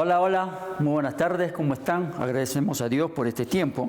Hola, hola, muy buenas tardes, ¿cómo están? Agradecemos a Dios por este tiempo.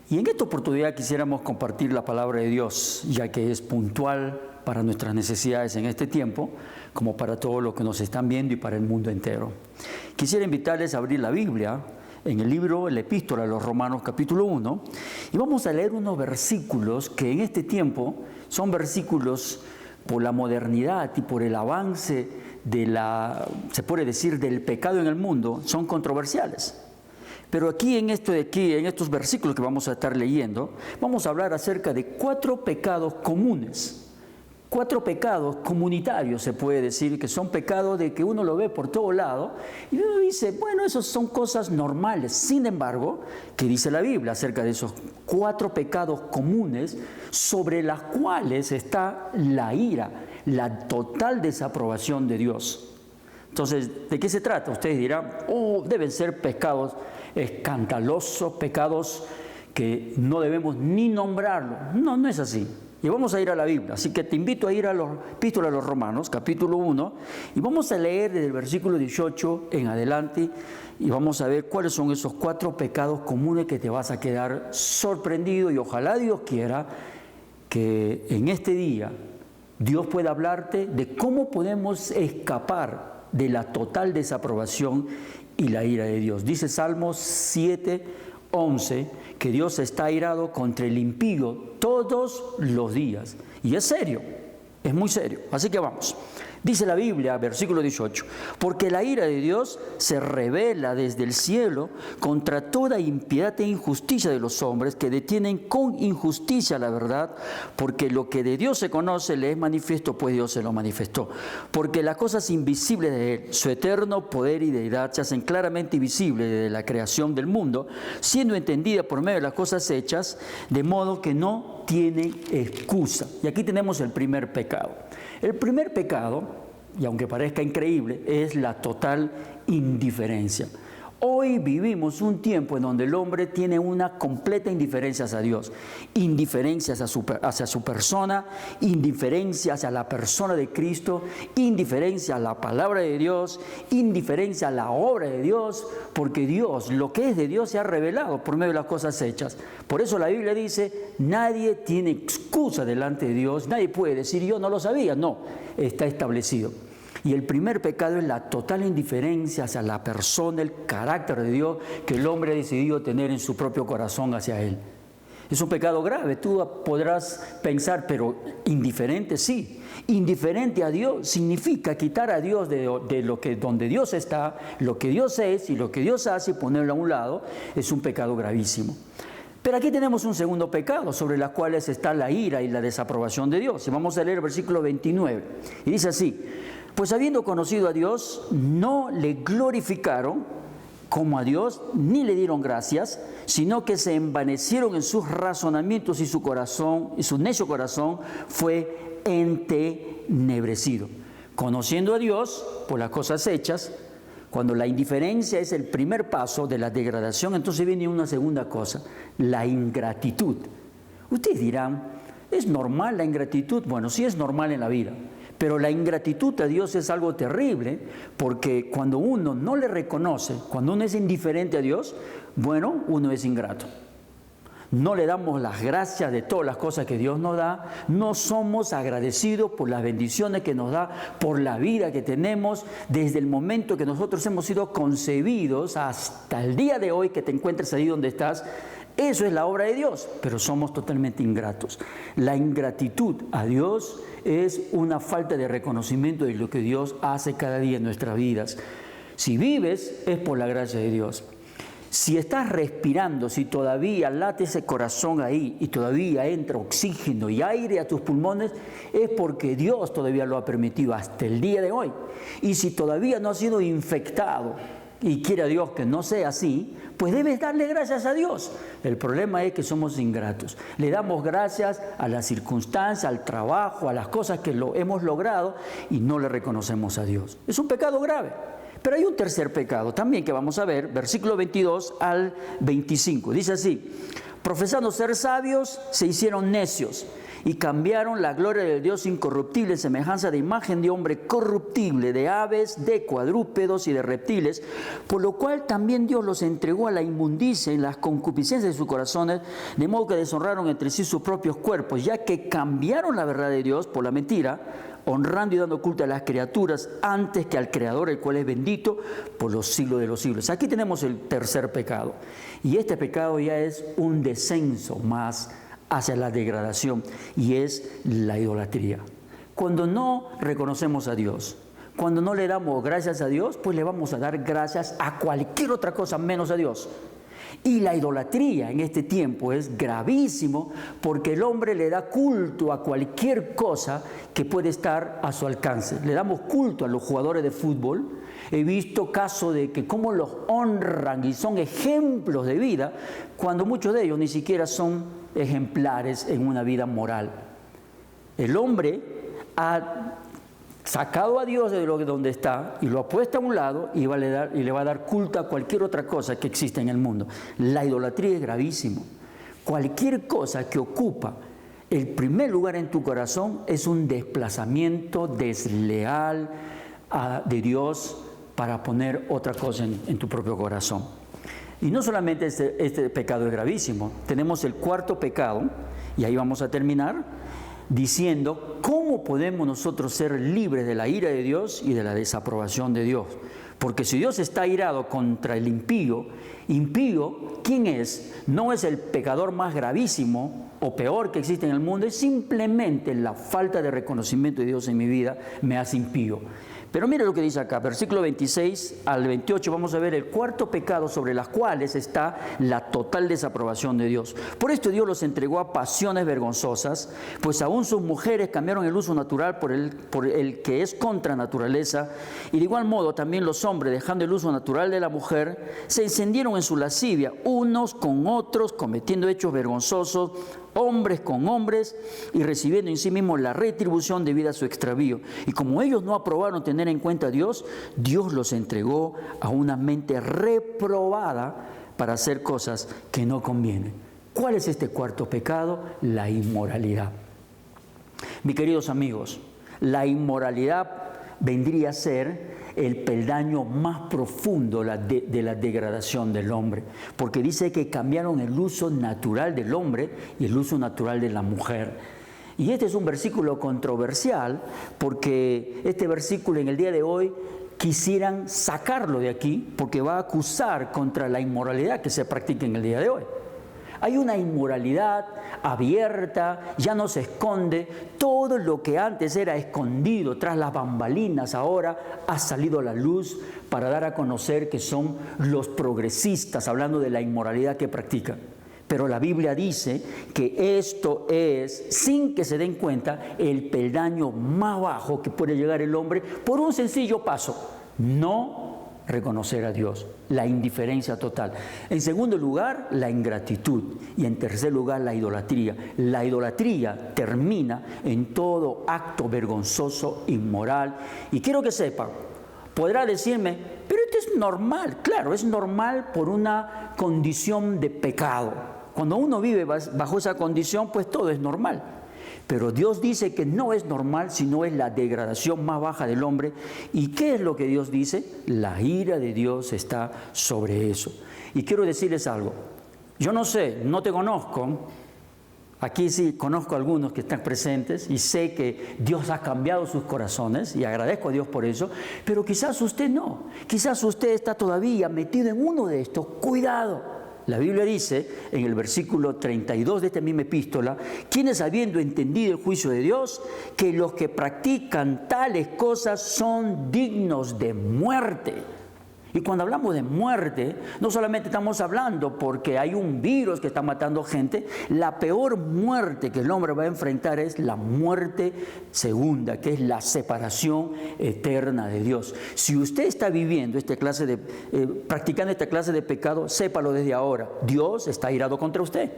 Y en esta oportunidad quisiéramos compartir la palabra de Dios, ya que es puntual para nuestras necesidades en este tiempo, como para todos los que nos están viendo y para el mundo entero. Quisiera invitarles a abrir la Biblia en el libro, la Epístola a los Romanos, capítulo 1, y vamos a leer unos versículos que en este tiempo son versículos por la modernidad y por el avance se puede decir, del pecado en el mundo, son controversiales. Pero aquí en estos versículos que vamos a estar leyendo, vamos a hablar acerca de 4 pecados comunes. 4 pecados comunitarios, se puede decir, que son pecados de que uno lo ve por todo lado y uno dice, bueno, esos son cosas normales. Sin embargo, ¿qué dice la Biblia acerca de esos 4 pecados comunes sobre las cuales está la ira, la total desaprobación de Dios? Entonces, ¿de qué se trata? Ustedes dirán, deben ser pecados escandalosos, pecados que no debemos ni nombrarlos. No, no es así. Y vamos a ir a la Biblia, así que te invito a ir a la Epístola a los Romanos, capítulo 1, y vamos a leer desde el versículo 18 en adelante, y vamos a ver cuáles son esos 4 pecados comunes que te vas a quedar sorprendido, y ojalá Dios quiera que en este día Dios pueda hablarte de cómo podemos escapar de la total desaprobación y la ira de Dios. Dice Salmos 7:11 que Dios está airado contra el impío todos los días. Y es serio, es muy serio. Así que vamos. Dice la Biblia, versículo 18, porque la ira de Dios se revela desde el cielo contra toda impiedad e injusticia de los hombres que detienen con injusticia la verdad, porque lo que de Dios se conoce le es manifiesto, pues Dios se lo manifestó. Porque las cosas invisibles de Él, su eterno poder y deidad, se hacen claramente visibles desde la creación del mundo, siendo entendidas por medio de las cosas hechas, de modo que no tienen excusa. Y aquí tenemos el primer pecado. El primer pecado, y aunque parezca increíble, es la total indiferencia. Hoy vivimos un tiempo en donde el hombre tiene una completa indiferencia hacia Dios, indiferencia hacia su persona, indiferencia hacia la persona de Cristo, indiferencia a la palabra de Dios, indiferencia a la obra de Dios, porque Dios, lo que es de Dios, se ha revelado por medio de las cosas hechas. Por eso la Biblia dice, nadie tiene excusa delante de Dios, nadie puede decir yo no lo sabía, no, está establecido. Y el primer pecado es la total indiferencia hacia la persona, el carácter de Dios que el hombre ha decidido tener en su propio corazón hacia Él. Es un pecado grave, tú podrás pensar, pero indiferente sí. Indiferente a Dios significa quitar a Dios donde Dios está, lo que Dios es y lo que Dios hace y ponerlo a un lado, es un pecado gravísimo. Pero aquí tenemos un segundo pecado sobre los cuales está la ira y la desaprobación de Dios. Y vamos a leer el versículo 29. Y dice así, pues habiendo conocido a Dios, no le glorificaron como a Dios, ni le dieron gracias, sino que se envanecieron en sus razonamientos y su necio corazón fue entenebrecido. Conociendo a Dios por las cosas hechas, cuando la indiferencia es el primer paso de la degradación, entonces viene una segunda cosa, la ingratitud. Ustedes dirán, ¿es normal la ingratitud? Bueno, sí es normal en la vida. Pero la ingratitud a Dios es algo terrible, porque cuando uno no le reconoce, cuando uno es indiferente a Dios, bueno, uno es ingrato. No le damos las gracias de todas las cosas que Dios nos da, no somos agradecidos por las bendiciones que nos da, por la vida que tenemos, desde el momento que nosotros hemos sido concebidos hasta el día de hoy que te encuentres ahí donde estás. Eso es la obra de Dios, pero somos totalmente ingratos. La ingratitud a Dios es una falta de reconocimiento de lo que Dios hace cada día en nuestras vidas. Si vives, es por la gracia de Dios. Si estás respirando, si todavía late ese corazón ahí y todavía entra oxígeno y aire a tus pulmones, es porque Dios todavía lo ha permitido hasta el día de hoy. Y si todavía no has sido infectado, y quiere a Dios que no sea así, pues debes darle gracias a Dios. El problema es que somos ingratos. Le damos gracias a las circunstancias, al trabajo, a las cosas que hemos logrado y no le reconocemos a Dios. Es un pecado grave. Pero hay un tercer pecado también que vamos a ver, versículo 22 al 25. Dice así: profesando ser sabios, se hicieron necios y cambiaron la gloria del Dios incorruptible en semejanza de imagen de hombre corruptible, de aves, de cuadrúpedos y de reptiles, por lo cual también Dios los entregó a la inmundicia y las concupiscencias de sus corazones, de modo que deshonraron entre sí sus propios cuerpos, ya que cambiaron la verdad de Dios por la mentira, honrando y dando culto a las criaturas antes que al Creador, el cual es bendito por los siglos de los siglos. Aquí tenemos el tercer pecado, y este pecado ya es un descenso más hacia la degradación, y es la idolatría. Cuando no reconocemos a Dios, cuando no le damos gracias a Dios, pues le vamos a dar gracias a cualquier otra cosa menos a Dios. Y la idolatría en este tiempo es gravísimo, porque el hombre le da culto a cualquier cosa que puede estar a su alcance. Le damos culto a los jugadores de fútbol. He visto casos de que cómo los honran y son ejemplos de vida, cuando muchos de ellos ni siquiera son ejemplares en una vida moral. El hombre ha sacado a Dios de donde está y lo ha puesto a un lado y le va a dar culto a cualquier otra cosa que exista en el mundo. La idolatría es gravísimo. Cualquier cosa que ocupa el primer lugar en tu corazón es un desplazamiento desleal de Dios para poner otra cosa en tu propio corazón. Y no solamente este pecado es gravísimo, tenemos el cuarto pecado, y ahí vamos a terminar, diciendo cómo podemos nosotros ser libres de la ira de Dios y de la desaprobación de Dios. Porque si Dios está airado contra el impío, ¿quién es? No es el pecador más gravísimo o peor que existe en el mundo, es simplemente la falta de reconocimiento de Dios en mi vida me hace impío. Pero mire lo que dice acá, versículo 26 al 28, vamos a ver el cuarto pecado sobre las cuales está la total desaprobación de Dios. Por esto Dios los entregó a pasiones vergonzosas, pues aún sus mujeres cambiaron el uso natural por el que es contra naturaleza, y de igual modo también los hombres, dejando el uso natural de la mujer, se encendieron en su lascivia, unos con otros, cometiendo hechos vergonzosos, hombres con hombres, y recibiendo en sí mismos la retribución debida a su extravío. Y como ellos no aprobaron tener en cuenta a Dios, Dios los entregó a una mente reprobada para hacer cosas que no convienen. ¿Cuál es este cuarto pecado? La inmoralidad. Mis queridos amigos, la inmoralidad vendría a ser el peldaño más profundo de la degradación del hombre, porque dice que cambiaron el uso natural del hombre y el uso natural de la mujer. Y este es un versículo controversial, porque este versículo en el día de hoy quisieran sacarlo de aquí, porque va a acusar contra la inmoralidad que se practica en el día de hoy. Hay una inmoralidad abierta, ya no se esconde. Todo lo que antes era escondido tras las bambalinas ahora ha salido a la luz para dar a conocer que son los progresistas, hablando de la inmoralidad que practican. Pero la Biblia dice que esto es, sin que se den cuenta, el peldaño más bajo que puede llegar el hombre por un sencillo paso: no reconocer a Dios, la indiferencia total. En segundo lugar, la ingratitud. Y en tercer lugar, la idolatría. La idolatría termina en todo acto vergonzoso, inmoral. Y quiero que sepan, podrá decirme, pero esto es normal. Claro, es normal por una condición de pecado. Cuando uno vive bajo esa condición, pues todo es normal. Pero Dios dice que no es normal, sino es la degradación más baja del hombre. ¿Y qué es lo que Dios dice? La ira de Dios está sobre eso. Y quiero decirles algo. Yo no sé, no te conozco. Aquí sí conozco a algunos que están presentes y sé que Dios ha cambiado sus corazones y agradezco a Dios por eso. Pero quizás usted no. Quizás usted está todavía metido en uno de estos. Cuidado. La Biblia dice en el versículo 32 de esta misma epístola: quienes habiendo entendido el juicio de Dios, que los que practican tales cosas son dignos de muerte. Y cuando hablamos de muerte, no solamente estamos hablando porque hay un virus que está matando gente. La peor muerte que el hombre va a enfrentar es la muerte segunda, que es la separación eterna de Dios. Si usted está viviendo practicando esta clase de pecado, sépalo desde ahora: Dios está airado contra usted.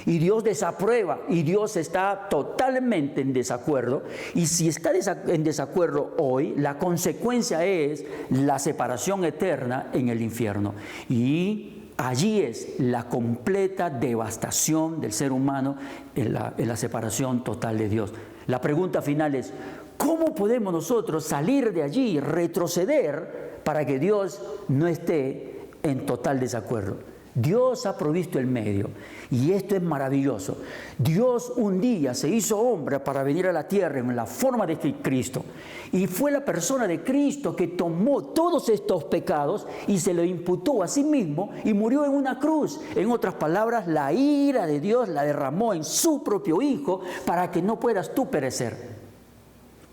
Y Dios desaprueba, y Dios está totalmente en desacuerdo. Y si está en desacuerdo hoy, la consecuencia es la separación eterna en el infierno. Y allí es la completa devastación del ser humano en la separación total de Dios. La pregunta final es, ¿cómo podemos nosotros salir de allí, retroceder para que Dios no esté en total desacuerdo? Dios ha provisto el medio, y esto es maravilloso. Dios un día se hizo hombre para venir a la tierra en la forma de Cristo, y fue la persona de Cristo que tomó todos estos pecados y se lo imputó a sí mismo y murió en una cruz. En otras palabras, la ira de Dios la derramó en su propio Hijo para que no puedas tú perecer.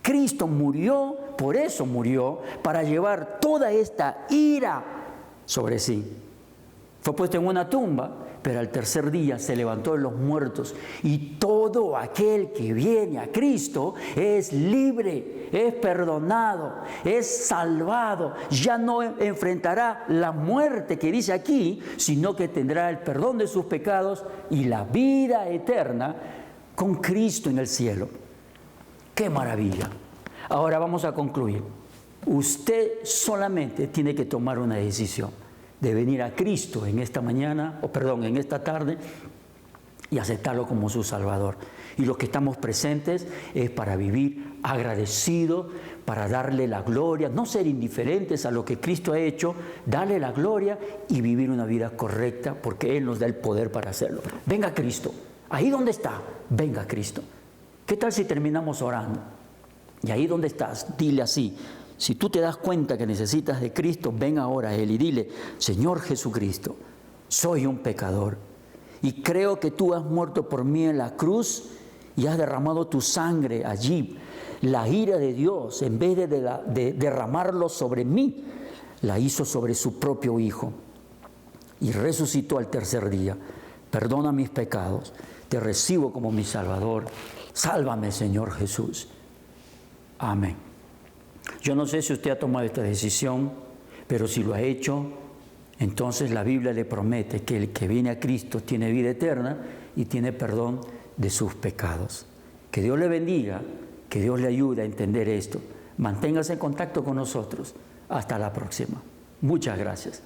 Cristo murió, por eso murió, para llevar toda esta ira sobre sí. Fue puesto en una tumba, pero al tercer día se levantó de los muertos. Y todo aquel que viene a Cristo es libre, es perdonado, es salvado. Ya no enfrentará la muerte que dice aquí, sino que tendrá el perdón de sus pecados y la vida eterna con Cristo en el cielo. ¡Qué maravilla! Ahora vamos a concluir. Usted solamente tiene que tomar una decisión de venir a Cristo en esta mañana, en esta tarde, y aceptarlo como su Salvador. Y los que estamos presentes es para vivir agradecidos, para darle la gloria, no ser indiferentes a lo que Cristo ha hecho, darle la gloria y vivir una vida correcta, porque Él nos da el poder para hacerlo. Venga Cristo, ahí donde está, venga Cristo. ¿Qué tal si terminamos orando? Y ahí donde estás, dile así: si tú te das cuenta que necesitas de Cristo, ven ahora a Él y dile: Señor Jesucristo, soy un pecador y creo que tú has muerto por mí en la cruz y has derramado tu sangre allí. La ira de Dios, en vez de derramarlo sobre mí, la hizo sobre su propio Hijo y resucitó al tercer día. Perdona mis pecados, te recibo como mi Salvador. Sálvame, Señor Jesús. Amén. Yo no sé si usted ha tomado esta decisión, pero si lo ha hecho, entonces la Biblia le promete que el que viene a Cristo tiene vida eterna y tiene perdón de sus pecados. Que Dios le bendiga, que Dios le ayude a entender esto. Manténgase en contacto con nosotros. Hasta la próxima. Muchas gracias.